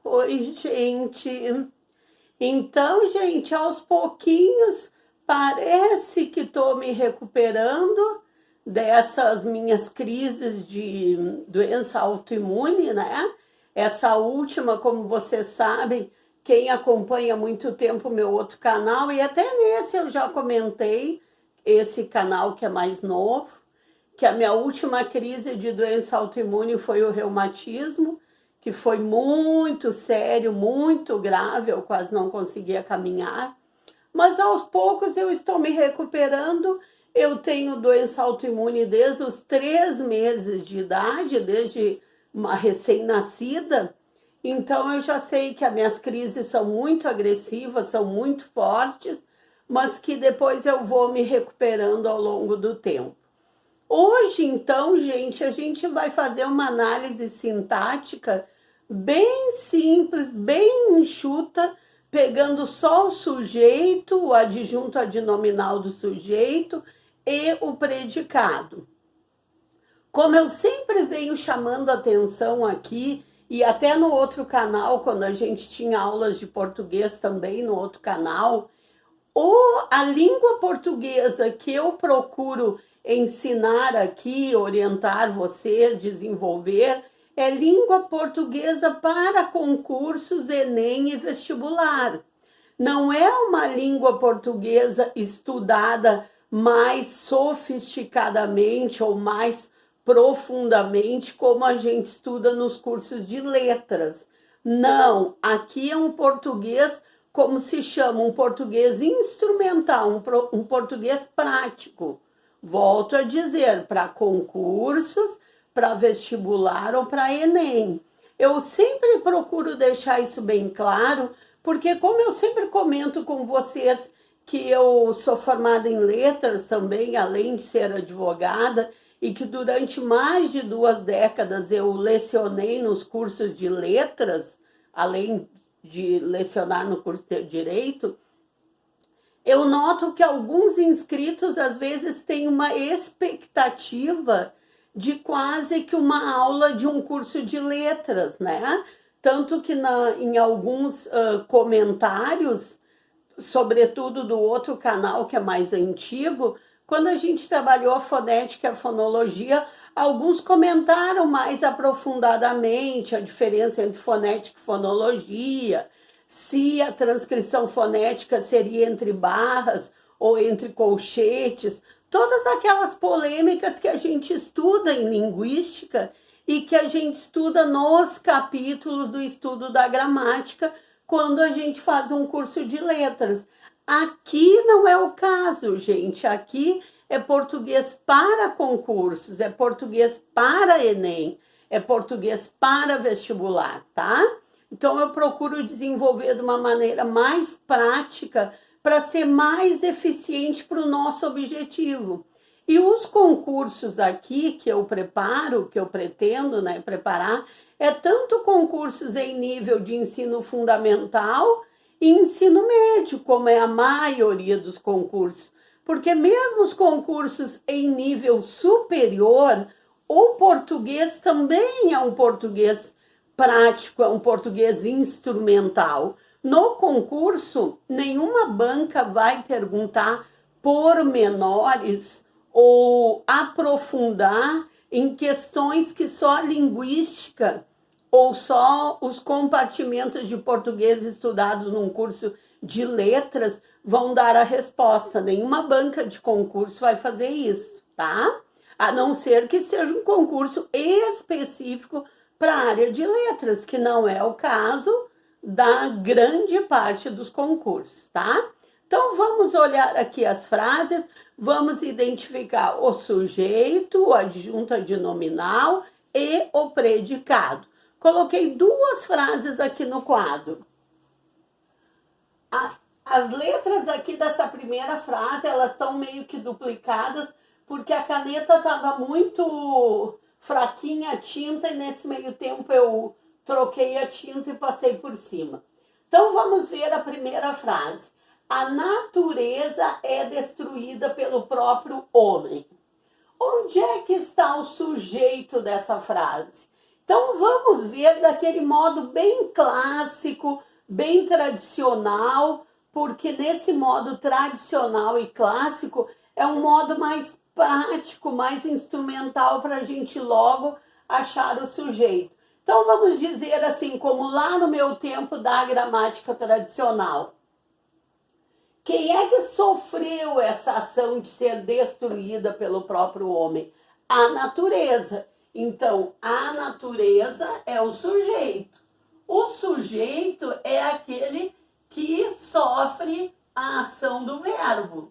Oi, gente. Então, gente, aos pouquinhos parece que estou me recuperando dessas minhas crises de doença autoimune, né? Essa última, como vocês sabem, quem acompanha há muito tempo o meu outro canal, e até nesse eu já comentei, esse canal que é mais novo, que a minha última crise de doença autoimune foi o reumatismo, que foi muito sério, muito grave, eu quase não conseguia caminhar, mas aos poucos eu estou me recuperando. Eu tenho doença autoimune desde os 3 meses de idade, desde uma recém-nascida, então eu já sei que as minhas crises são muito agressivas, são muito fortes, mas que depois eu vou me recuperando ao longo do tempo. Hoje, então, gente, a gente vai fazer uma análise sintática bem simples, bem enxuta, pegando só o sujeito, o adjunto adnominal do sujeito e o predicado. Como eu sempre venho chamando atenção aqui, e até no outro canal, quando a gente tinha aulas de português também no outro canal, a língua portuguesa que eu procuro ensinar aqui, orientar você, desenvolver, é língua portuguesa para concursos Enem e vestibular. Não é uma língua portuguesa estudada mais sofisticadamente ou mais profundamente como a gente estuda nos cursos de letras. Não, aqui é um português, como se chama, um português instrumental, um português prático. Volto a dizer, para concursos, para vestibular ou para Enem. Eu sempre procuro deixar isso bem claro, porque como eu sempre comento com vocês que eu sou formada em letras também, além de ser advogada, e que durante mais de 2 décadas eu lecionei nos cursos de letras, além de lecionar no curso de Direito, eu noto que alguns inscritos às vezes têm uma expectativa de quase que uma aula de um curso de letras, né? Tanto que em alguns comentários, sobretudo do outro canal que é mais antigo, quando a gente trabalhou a fonética e a fonologia, alguns comentaram mais aprofundadamente a diferença entre fonética e fonologia, se a transcrição fonética seria entre barras ou entre colchetes, todas aquelas polêmicas que a gente estuda em linguística e que a gente estuda nos capítulos do estudo da gramática quando a gente faz um curso de letras. Aqui não é o caso, gente. Aqui é português para concursos, é português para Enem, é português para vestibular, tá? Então eu procuro desenvolver de uma maneira mais prática para ser mais eficiente para o nosso objetivo. E os concursos aqui que eu preparo, que eu pretendo, né, preparar, é tanto concursos em nível de ensino fundamental e ensino médio, como é a maioria dos concursos. Porque mesmo os concursos em nível superior, o português também é um português prático, é um português instrumental. No concurso, nenhuma banca vai perguntar pormenores ou aprofundar em questões que só a linguística ou só os compartimentos de português estudados num curso de letras vão dar a resposta. Nenhuma banca de concurso vai fazer isso, tá? A não ser que seja um concurso específico para a área de letras, que não é o caso da grande parte dos concursos, tá? Então, vamos olhar aqui as frases, vamos identificar o sujeito, o adjunto adnominal e o predicado. Coloquei 2 frases aqui no quadro. As letras aqui dessa primeira frase, elas estão meio que duplicadas, porque a caneta estava muito fraquinha a tinta, e nesse meio tempo eu troquei a tinta e passei por cima. Então, vamos ver a primeira frase. A natureza é destruída pelo próprio homem. Onde é que está o sujeito dessa frase? Então vamos ver daquele modo bem clássico, bem tradicional, porque nesse modo tradicional e clássico é um modo mais prático, mais instrumental para a gente logo achar o sujeito. Então vamos dizer assim, como lá no meu tempo da gramática tradicional. Quem é que sofreu essa ação de ser destruída pelo próprio homem? A natureza. Então, a natureza é o sujeito. O sujeito é aquele que sofre a ação do verbo.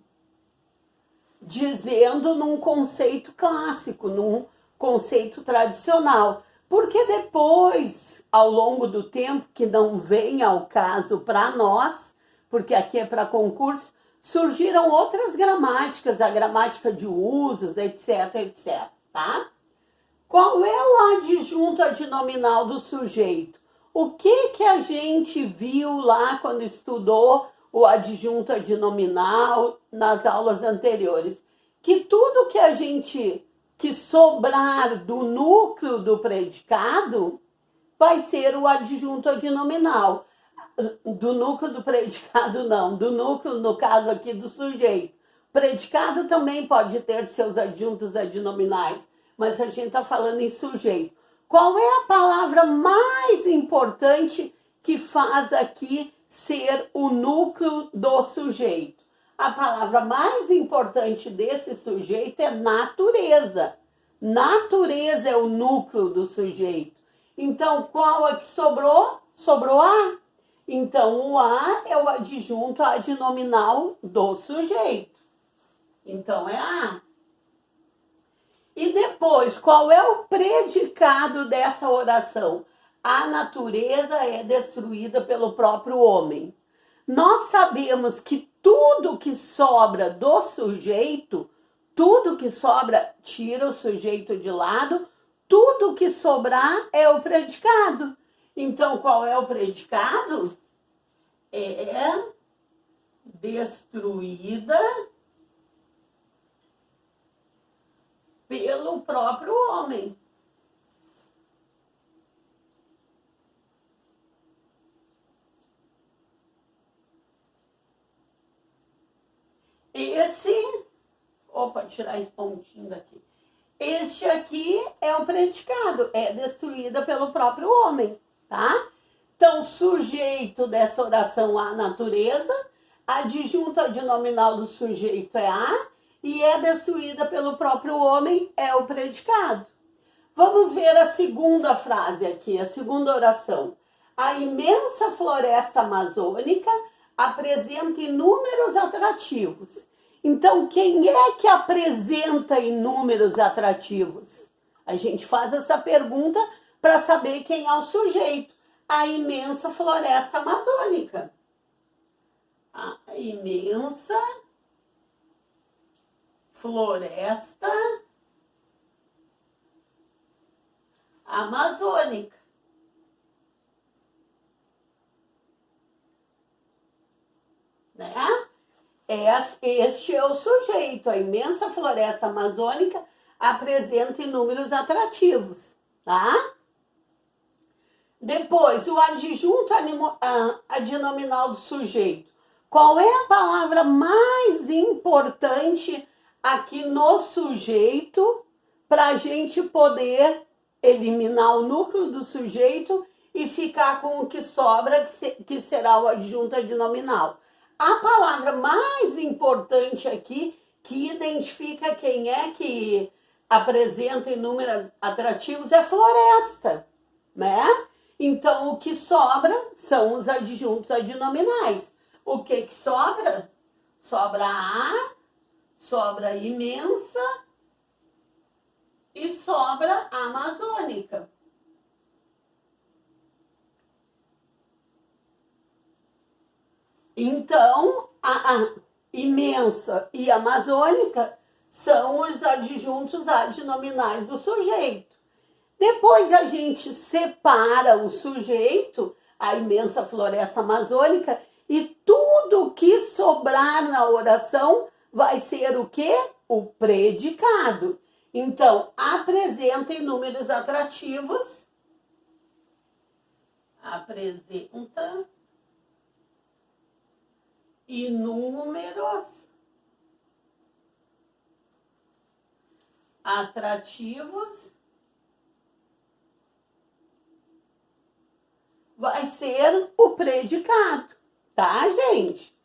Dizendo num conceito clássico, num conceito tradicional. Porque depois, ao longo do tempo, que não vem ao caso para nós, porque aqui é para concurso, surgiram outras gramáticas, a gramática de usos, etc, etc, tá? Qual é o adjunto adnominal do sujeito? O que a gente viu lá quando estudou o adjunto adnominal nas aulas anteriores? Que tudo que sobrar do núcleo do predicado vai ser o adjunto adnominal. Do núcleo do predicado não, do núcleo, no caso aqui, do sujeito. Predicado também pode ter seus adjuntos adnominais, mas a gente está falando em sujeito. Qual é a palavra mais importante que faz aqui ser o núcleo do sujeito? A palavra mais importante desse sujeito é natureza. Natureza é o núcleo do sujeito. Então, qual é que sobrou? Sobrou a. Então, o a é o adjunto adnominal do sujeito. Então, é a. E depois, qual é o predicado dessa oração? A natureza é destruída pelo próprio homem. Nós sabemos que tudo que sobra do sujeito, tudo que sobra, tira o sujeito de lado, tudo que sobrar é o predicado. Então, qual é o predicado? É destruída pelo próprio homem. Tirar esse pontinho daqui. Este aqui é o predicado, é destruída pelo próprio homem, tá? Então, sujeito dessa oração a natureza, adjunto adnominal do sujeito é a, e é destruída pelo próprio homem é o predicado. Vamos ver a segunda frase aqui, a segunda oração. A imensa floresta amazônica apresenta inúmeros atrativos. Então, quem é que apresenta inúmeros atrativos? A gente faz essa pergunta para saber quem é o sujeito. A imensa floresta amazônica. A imensa floresta amazônica. Né? Este é o sujeito. A imensa floresta amazônica apresenta inúmeros atrativos, tá? Depois, o adjunto adnominal do sujeito. Qual é a palavra mais importante aqui no sujeito para a gente poder eliminar o núcleo do sujeito e ficar com o que sobra, que será o adjunto adnominal? A palavra mais importante aqui, que identifica quem é que apresenta inúmeros atrativos, é floresta, né? Então, o que sobra são os adjuntos adnominais. O que sobra? Sobra a, sobra a imensa e sobra a amazônica. Então, a imensa e a amazônica são os adjuntos adnominais do sujeito. Depois a gente separa o sujeito, a imensa floresta amazônica, e tudo que sobrar na oração vai ser o quê? O predicado. Então, apresenta inúmeros atrativos, apresenta inúmeros atrativos, vai ser o predicado, tá, gente?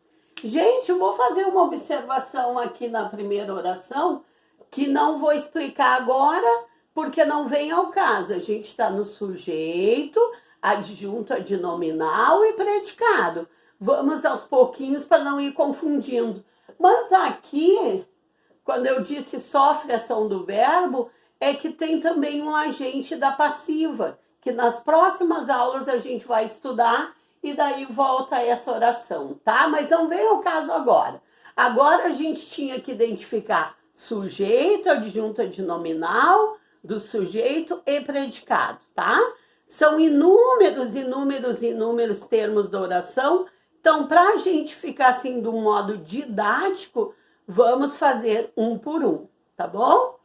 Gente, eu vou fazer uma observação aqui na primeira oração, que não vou explicar agora, porque não vem ao caso. A gente está no sujeito, adjunto, adnominal e predicado. Vamos aos pouquinhos para não ir confundindo. Mas aqui, quando eu disse sofre ação do verbo, é que tem também um agente da passiva, que nas próximas aulas a gente vai estudar e daí volta essa oração, tá? Mas não vem ao caso agora. Agora a gente tinha que identificar sujeito, adjunto, adnominal, do sujeito e predicado, tá? São inúmeros termos da oração. Então, para a gente ficar assim de um modo didático, vamos fazer um por um, tá bom?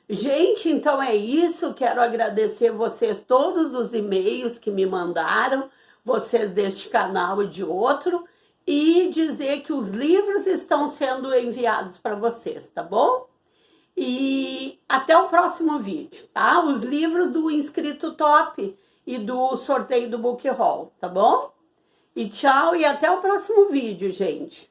Gente, então é isso. Quero agradecer vocês todos os e-mails que me mandaram, vocês deste canal e de outro, e dizer que os livros estão sendo enviados para vocês, tá bom? E até o próximo vídeo, tá? Os livros do Inscrito Top e do sorteio do Book Haul, tá bom? E tchau e até o próximo vídeo, gente.